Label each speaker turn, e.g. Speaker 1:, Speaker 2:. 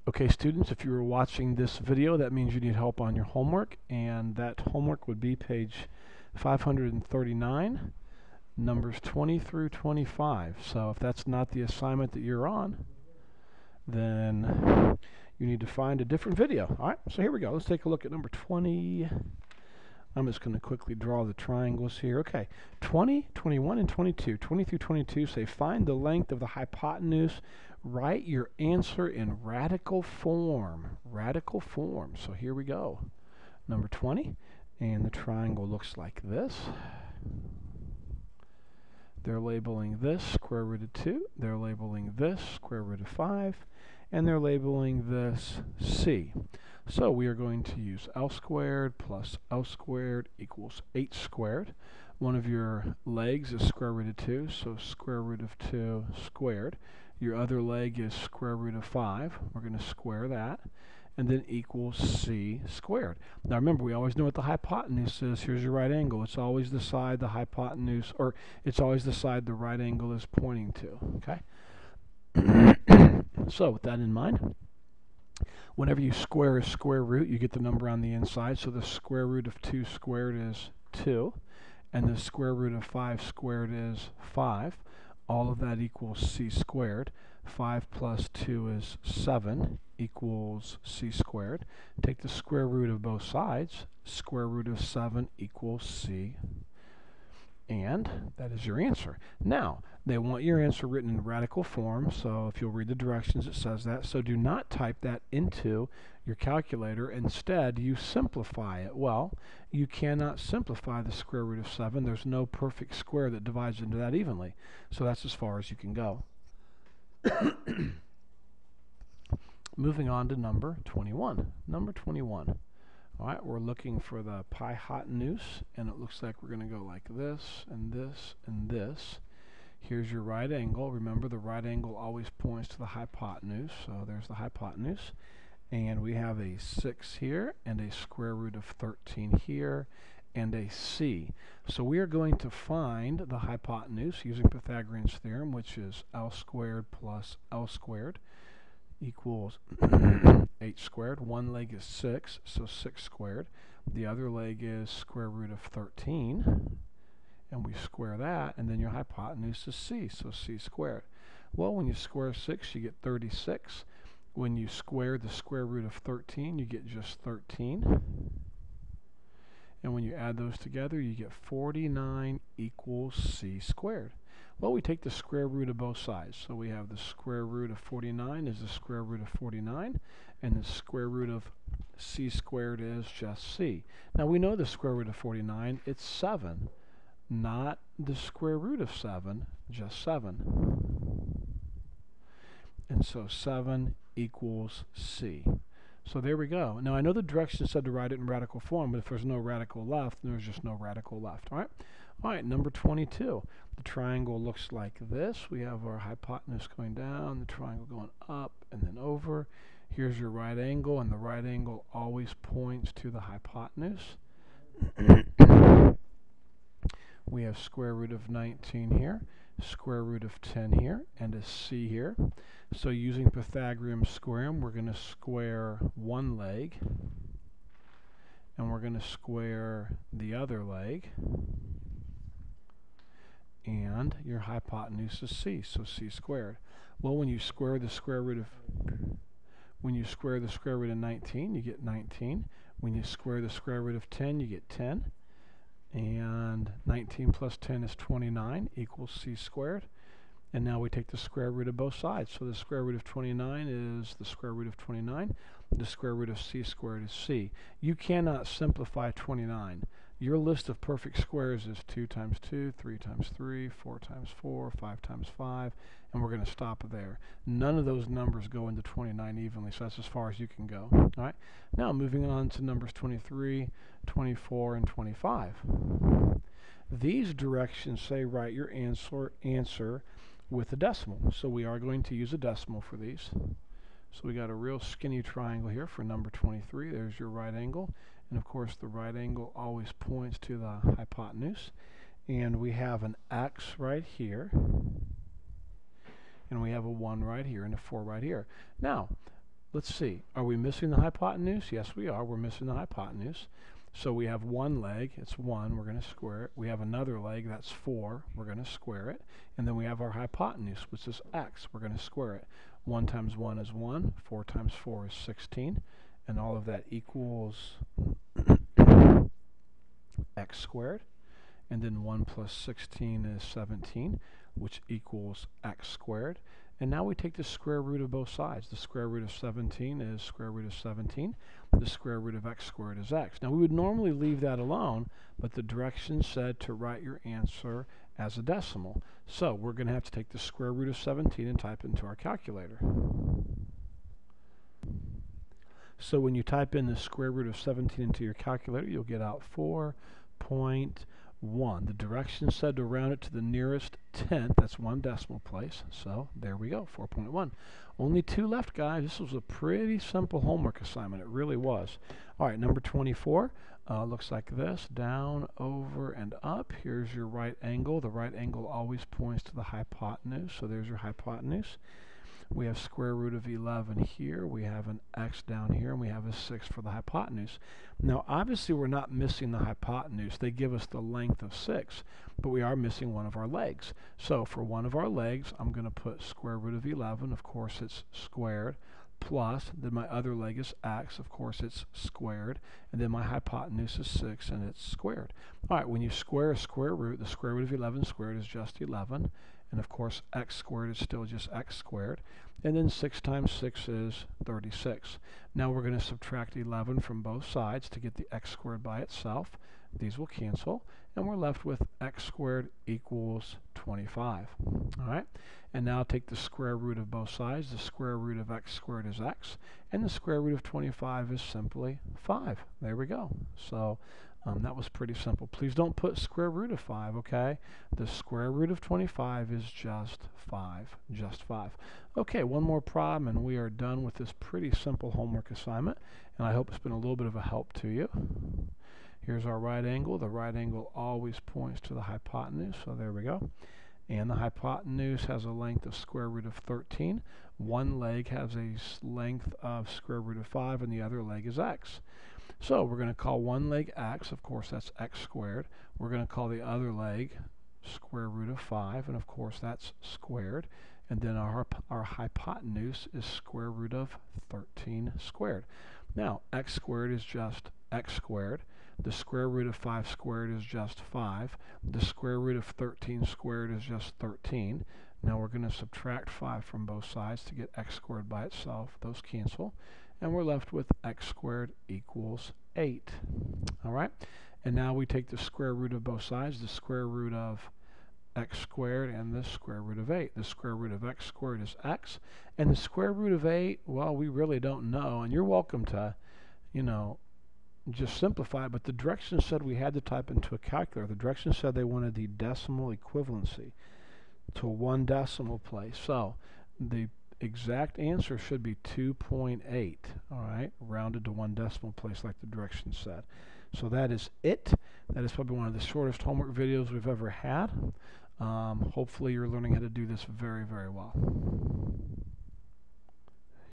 Speaker 1: Okay, students, if you were watching this video, that means you need help on your homework, and that homework would be page 539, numbers 20 through 25. So if that's not the assignment that you're on, then you need to find a different video. All right, so here we go. Let's take a look at number 20. I'm just going to quickly draw the triangles here. Okay, 20, 21, and 22. 20 through 22 say find the length of the hypotenuse. Write your answer in radical form. Radical form. So here we go. Number 20, and the triangle looks like this. They're labeling this square root of 2. They're labeling this square root of 5. And they're labeling this c. So we are going to use L squared plus L squared equals H squared. One of your legs is square root of 2, so square root of 2 squared. Your other leg is square root of 5. We're going to square that. And then equals c squared. Now remember, we always know what the hypotenuse is. Here's your right angle. It's always the side the hypotenuse, or it's always the side the right angle is pointing to. Okay? So with that in mind, whenever you square a square root, you get the number on the inside. So the square root of 2 squared is 2, and the square root of 5 squared is 5. All of that equals c squared. 5 plus 2 is 7 equals c squared. Take the square root of both sides. Square root of 7 equals c. And that is your answer. Now, they want your answer written in radical form, so if you'll read the directions, it says that. So do not type that into your calculator. Instead, you simplify it. Well, you cannot simplify the square root of 7. There's no perfect square that divides into that evenly. So that's as far as you can go. Moving on to number 21. Number 21. All right, we're looking for the hypotenuse, and it looks like we're going to go like this, and this, and this. Here's your right angle. Remember, the right angle always points to the hypotenuse, so there's the hypotenuse. And we have a 6 here, and a square root of 13 here, and a c. So we are going to find the hypotenuse using Pythagoras theorem, which is L squared plus L squared equals h squared. One leg is 6, so 6 squared. The other leg is square root of 13, and we square that, and then your hypotenuse is c, so c squared. Well, when you square 6, you get 36. When you square the square root of 13, you get just 13. And when you add those together, you get 49 equals c squared. Well, we take the square root of both sides. So we have the square root of 49 is the square root of 49, and the square root of c squared is just c. Now we know the square root of 49, it's 7, not the square root of 7, just 7. And so 7 equals c. So there we go. Now I know the directions said to write it in radical form, but if there's no radical left, then there's just no radical left. All right? All right, number 22. The triangle looks like this. We have our hypotenuse going down, the triangle going up, and then over. Here's your right angle, and the right angle always points to the hypotenuse. We have square root of 19 here, square root of 10 here, and a c here. So using Pythagoras theorem, we're going to square one leg, and we're going to square the other leg, and your hypotenuse is c, so c squared. Well, when you square the square root of 19, you get 19. When you square the square root of 10, you get 10. And 19 plus 10 is 29 equals c squared. And now we take the square root of both sides. So the square root of 29 is the square root of 29. The square root of c squared is c. You cannot simplify 29. Your list of perfect squares is 2 times 2, 3 times 3, 4 times 4, 5 times 5, and we're going to stop there. None of those numbers go into 29 evenly, so that's as far as you can go. All right. Now moving on to numbers 23, 24, and 25. These directions say write your answer with a decimal. So we are going to use a decimal for these. So we got a real skinny triangle here for number 23. There's your right angle. And of course the right angle always points to the hypotenuse. And we have an x right here. And we have a 1 right here and a 4 right here. Now, let's see. Are we missing the hypotenuse? Yes, we are. We're missing the hypotenuse. So we have one leg, it's 1, we're going to square it. We have another leg, that's 4, we're going to square it. And then we have our hypotenuse, which is x, we're going to square it. 1 times 1 is 1, 4 times 4 is 16, and all of that equals x squared. And then 1 plus 16 is 17, which equals x squared. And now we take the square root of both sides. The square root of 17 is square root of 17. The square root of x squared is x. Now we would normally leave that alone, but the directions said to write your answer as a decimal. So we're going to have to take the square root of 17 and type it into our calculator. So when you type in the square root of 17 into your calculator, you'll get out 4.1. The directions said to round it to the nearest tenth. That's 1 decimal place. So there we go, 4.1. Only 2 left, guys. This was a pretty simple homework assignment. It really was. All right, number 24 looks like this. Down, over, and up. Here's your right angle. The right angle always points to the hypotenuse. So there's your hypotenuse. We have square root of 11 here, we have an x down here, and we have a 6 for the hypotenuse. Now obviously we're not missing the hypotenuse. They give us the length of 6, but we are missing one of our legs. So for one of our legs, I'm going to put square root of 11, of course it's squared, plus, then my other leg is x, of course it's squared, and then my hypotenuse is 6, and it's squared. All right, when you square a square root, the square root of 11 squared is just 11. And of course x squared is still just x squared. And then 6 times 6 is 36. Now we're going to subtract 11 from both sides to get the x squared by itself. These will cancel, and we're left with x squared equals 25. All right, and now take the square root of both sides. The square root of x squared is x, and the square root of 25 is simply 5. There we go. So that was pretty simple. Please don't put square root of 5, okay? The square root of 25 is just 5. Just 5. Okay, one more problem, and we are done with this pretty simple homework assignment. And I hope it's been a little bit of a help to you. Here's our right angle. The right angle always points to the hypotenuse, so there we go. And the hypotenuse has a length of square root of 13. One leg has a length of square root of 5, and the other leg is x. So we're going to call one leg x, of course that's x squared. We're going to call the other leg square root of 5, and of course that's squared. And then our hypotenuse is square root of 13 squared. Now x squared is just x squared. The square root of 5 squared is just 5. The square root of 13 squared is just 13. Now we're going to subtract 5 from both sides to get x squared by itself. Those cancel. And we're left with x squared equals 8. All right? And now we take the square root of both sides, the square root of x squared and the square root of 8. The square root of x squared is x. And the square root of 8, well, we really don't know. And you're welcome to, just simplify it. But the directions said we had to type into a calculator. The directions said they wanted the decimal equivalency to 1 decimal place. So the exact answer should be 2.8, all right, rounded to 1 decimal place like the directions said. So that is it. That is probably one of the shortest homework videos we've ever had. Hopefully you're learning how to do this very, very well.